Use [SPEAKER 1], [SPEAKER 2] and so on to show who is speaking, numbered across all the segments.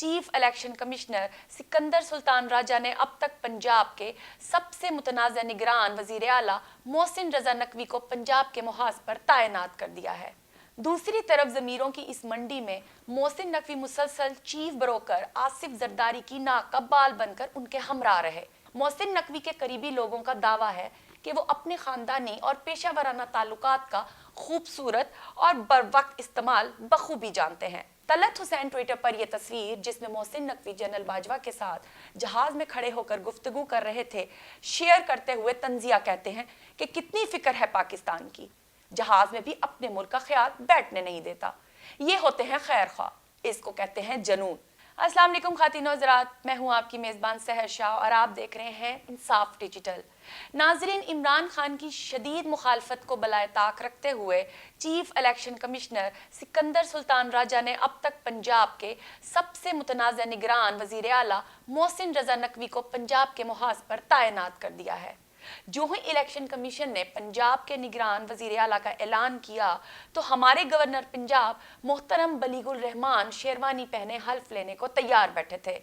[SPEAKER 1] Chief election commissioner Sikandar Sultan Raja ने अब तक पंजाब के सबसे मुतनाज़ा निगरान वज़ीर आला मोहसिन रजा नकवी को पंजाब के मुहाज पर तैनात कर दिया है। दूसरी तरफ ज़मीरों की इस मंडी में मोहसिन नकवी मुसलसल चीफ ब्रोकर आसिफ जरदारी की नाक का बाल बनकर उनके हमरा रहे। मोहसिन नकवी के करीबी लोगों का दावा है कि वो अपने खानदानी और पेशा वराना ताल्लुकात का खूबसूरत और बरवक्त इस्तेमाल बखूबी जानते हैं। तलत हुसैन ट्विटर पर यह तस्वीर, जिसमें मोहसिन नकवी जनरल बाजवा के साथ जहाज में खड़े होकर गुफ्तगू कर रहे थे, शेयर करते हुए तंजिया कहते हैं कि कितनी फिक्र है पाकिस्तान की, जहाज में भी अपने मुल्क का ख्याल बैठने नहीं देता। ये होते हैं खैर ख्वाह, इसको कहते हैं जनून। अस्सलाम वालेकुम खातिन और हज़रात, मैं हूँ आपकी मेज़बान सहर शाह और आप देख रहे हैं इंसाफ डिजिटल। नाज़रीन, इमरान खान की शदीद मुखालफत को बलाए ताक रखते हुए chief election commissioner Sikandar Sultan Raja ने अब तक पंजाब के सबसे मुतनाज़ा निगरान वज़ीर आला मोहसिन रजा नकवी को पंजाब के मुहाज पर तैनात कर दिया है। जो ही इलेक्शन कमीशन ने पंजाब के निगरान वज़ीर आला का ऐलान किया तो हमारे गवर्नर पंजाब मोहतरम बलीगुल रहमान शेरवानी पहने हल्फ लेने को तैयार बैठे थे।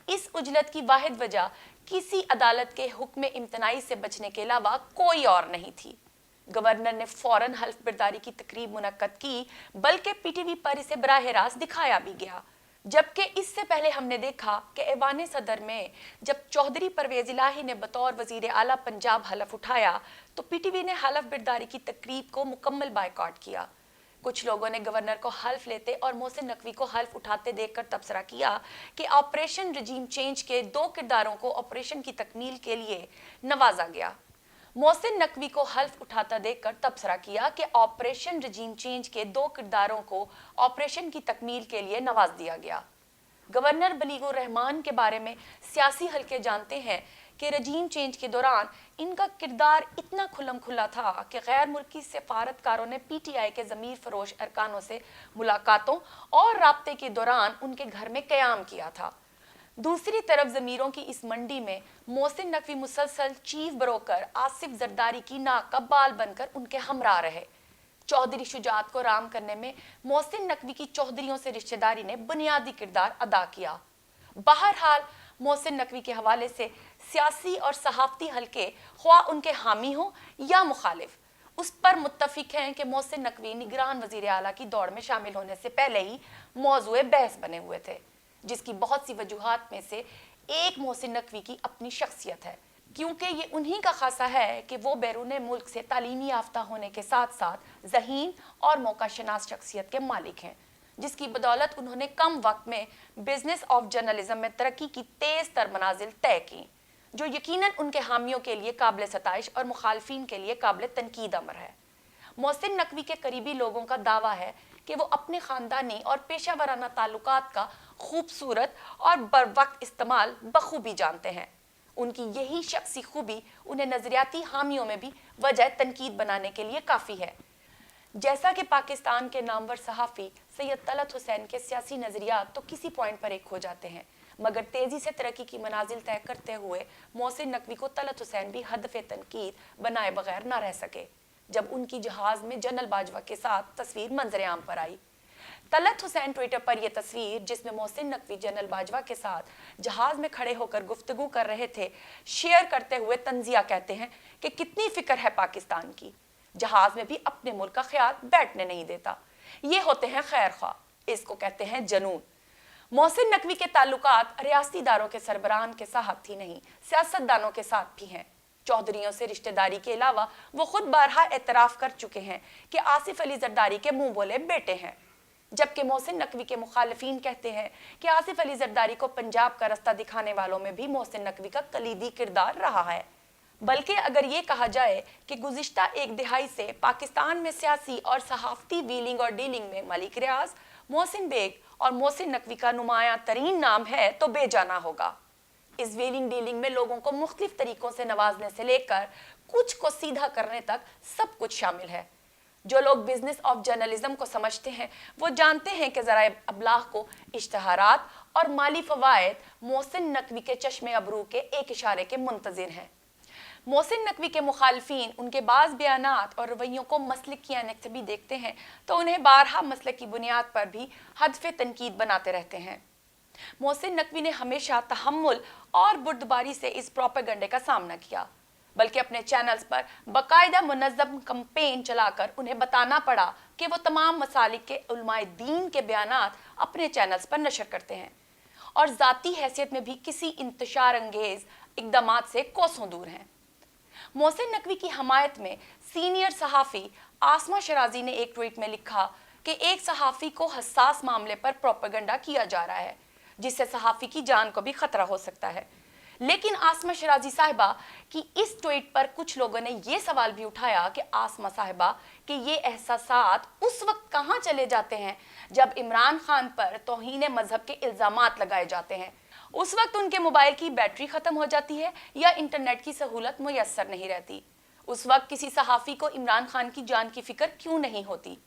[SPEAKER 1] इस उजलत की वाहिद वजह किसी अदालत के हुक्म इम्तनाई से बचने के अलावा कोई और नहीं थी। गवर्नर ने फौरन हल्फ बर्दारी की तकरीब मुनक्कद की, बल्कि पीटीवी पर इसे बराह रास्त दिखाया भी गया। जबकि इससे पहले हमने देखा कि ऐवान सदर में जब चौधरी परवेज इलाही ने बतौर वजीर आला पंजाब हलफ उठाया तो पीटीवी ने हलफ बर्दारी की तकरीब को मुकम्मल बायकॉट किया। कुछ लोगों ने गवर्नर को हल्फ लेते और मोहसिन नकवी को हल्फ उठाते देखकर तबसरा किया कि ऑपरेशन रजीम चेंज के 2 किरदारों को ऑपरेशन की तकमील के लिए नवाजा गया। मोहसिन नकवी को हल्फ उठाता देखकर तबसरा किया कि ऑपरेशन रजीम चेंज के 2 किरदारों को ऑपरेशन की तकमील के लिए नवाज दिया गया। गवर्नर बलीगुर रहमान के बारे में सियासी हलके जानते हैं कि रजीम चेंज के दौरान इनका किरदार इतना खुल्लम खुल्ला था कि गैर मुल्की सफारतकारों ने पीटीआई के ज़मीर फरोश अरकानों से मुलाकातों और राब्ते के दौरान उनके घर में क़याम किया था। दूसरी तरफ ज़मीरों की इस मंडी में मोहसिन नकवी मुसलसल चीफ ब्रोकर आसिफ जरदारी की नाक का बाल बनकर उनके हमरा रहे। चौधरी शुजात को राम करने में मोहसिन नकवी की चौधरियों से रिश्तेदारी ने बुनियादी किरदार अदा किया। बहरहाल मोहसिन नकवी के हवाले से सियासी और सहाफ़ती हलके ख्वाह उनके हामी हों या मुखालिफ, उस पर मुत्तफिक हैं कि मोहसिन नकवी निगरान वज़ीर आला की दौड़ में शामिल होने से पहले ही मौज़ूए बहस बने हुए थे, जिसकी बहुत सी वजूहात में से एक मोहसिन नकवी की अपनी शख्सियत है, क्योंकि ये उन्हीं का खासा है कि वो बैरून मुल्क से तालीमी याफ्ता होने के साथ साथ ज़हीन और मौका शनास शख्सियत के मालिक हैं, जिसकी बदौलत उन्होंने कम वक्त में बिजनेस ऑफ जर्नलिज्म में तरक्की की तेज़ तर मनाजिल तय की, जो यकीनन उनके हामियों के लिए काबिल सताइश और मुखालफीन के लिए काबिल तनकीद अमर है। मोहसिन नकवी के करीबी लोगों का दावा है कि वो अपने खानदानी और पेशा वराना ताल्लुकात का खूबसूरत और बरवक्त इस्तेमाल बखूबी जानते हैं। उनकी यही शख्सी खूबी उन्हें नजरियाती हामियों में भी वजह तनकीद बनाने के लिए काफ़ी है। जैसा कि पाकिस्तान के नामवर सहाफ़ी सैयद तलत हुसैन के सियासी नज़रियात तो किसी पॉइंट पर एक हो जाते हैं, मगर तेज़ी से तरक्की की मनाजिल तय करते हुए मोहसिन नकवी को तलत हुसैन भी हदफ़े तनकीद बनाए बगैर ना रह सके जब उनकी जहाज़ में जनरल बाजवा के साथ तस्वीर मंजर आम पर आई। तलत हुसैन ट्विटर पर यह तस्वीर, जिसमें मोहसिन नकवी जनरल बाजवा के साथ जहाज में खड़े होकर गुफ्तगू कर रहे थे, शेयर करते हुए तंजिया कहते हैं कि कितनी फिक्र है पाकिस्तान की, जहाज में भी अपने मुल्क का ख्याल बैठने नहीं देता। ये होते हैं खैर ख्वाह, इसको कहते हैं जनून। मोहसिन नकवी के ताल्लुकात रियासती इदारों के सरबराहान के साथ ही नहीं, सियासतदानों के साथ भी हैं। चौधरियों से रिश्तेदारी के अलावा वो खुद बारहा एतराफ़ कर चुके हैं कि आसिफ अली जरदारी के मुंह बोले बेटे हैं, जबकि मोहसिन नकवी के मुखालिफिन कहते हैं कि आसिफ अली जरदारी को पंजाब का रास्ता दिखाने वालों में भी मोहसिन नकवी का कलीदी किरदार रहा है। बल्कि अगर ये कहा जाए कि गुज़िश्ता एक दिहाई से पाकिस्तान में सियासी और सहाफ़ती व्हीलिंग और डीलिंग में मलिक रियाज, मोहसिन बेग और मोहसिन नकवी का नुमायां तरीन नाम है तो बेजाना होगा। इस व्हीलिंग डीलिंग में लोगों को मुख्तलिफ तरीकों से नवाजने से लेकर कुछ को सीधा करने तक सब कुछ शामिल है। जो लोग बिजनेस ऑफ जर्नलिज्म को समझते हैं वो जानते हैं कि ज़राए अबलाग को इश्तहारात और माली फ़वाइद मोहसिन नकवी के चश्मे अबरू के एक इशारे के मुंतज़िर हैं। मोहसिन नकवी के मुखालफीन उनके बाज़ बयानात और रवैयों को मसलक की ऐनक से भी देखते हैं तो उन्हें बारहा मसलक की बुनियाद पर भी हदफ़े तनकीद बनाते रहते हैं। मोहसिन नकवी ने हमेशा तहम्मुल और बुर्दबारी से इस प्रोपेगेंडे का सामना किया, बल्कि अपने चैनल्स पर बाकायदा मुनज़्ज़म कैंपेन चलाकर उन्हें बताना पड़ा कि वो तमाम मसालिक के उलमाए दीन के बयानात अपने चैनल्स पर नशर करते हैं और ज़ाती हैसियत में भी किसी इंतशार अंगेज इक़दामात से कोसों दूर हैं। मोहसिन नकवी की हमायत में सीनियर सहाफ़ी आसमा शराजी ने एक ट्वीट में लिखा कि एक सहाफ़ी को हसास मामले पर प्रोपेगेंडा किया जा रहा है, जिससे सहाफ़ी की जान को भी खतरा हो सकता है। लेकिन आसमा शराजी साहिबा की इस ट्वीट पर कुछ लोगों ने ये सवाल भी उठाया कि आसमा साहिबा कि ये एहसासात उस वक्त कहाँ चले जाते हैं जब इमरान खान पर तौहीन मजहब के इल्ज़ामात लगाए जाते हैं। उस वक्त उनके मोबाइल की बैटरी ख़त्म हो जाती है या इंटरनेट की सहूलत मुयस्सर नहीं रहती। उस वक्त किसी सहाफ़ी को इमरान खान की जान की फ़िक्र क्यों नहीं होती।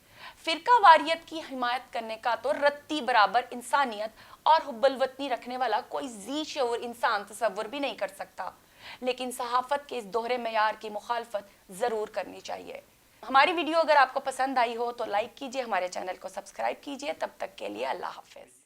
[SPEAKER 1] फ़िरका वारियत की हिमायत करने का तो रत्ती बराबर इंसानियत और हुब्बुल वतनी रखने वाला कोई जी शऊर इंसान तसव्वुर भी नहीं कर सकता, लेकिन सहाफ़त के इस दोहरे मेयार की मुखालफत ज़रूर करनी चाहिए। हमारी वीडियो अगर आपको पसंद आई हो तो लाइक कीजिए, हमारे चैनल को सब्सक्राइब कीजिए। तब तक के लिए अल्लाह हाफ़िज़।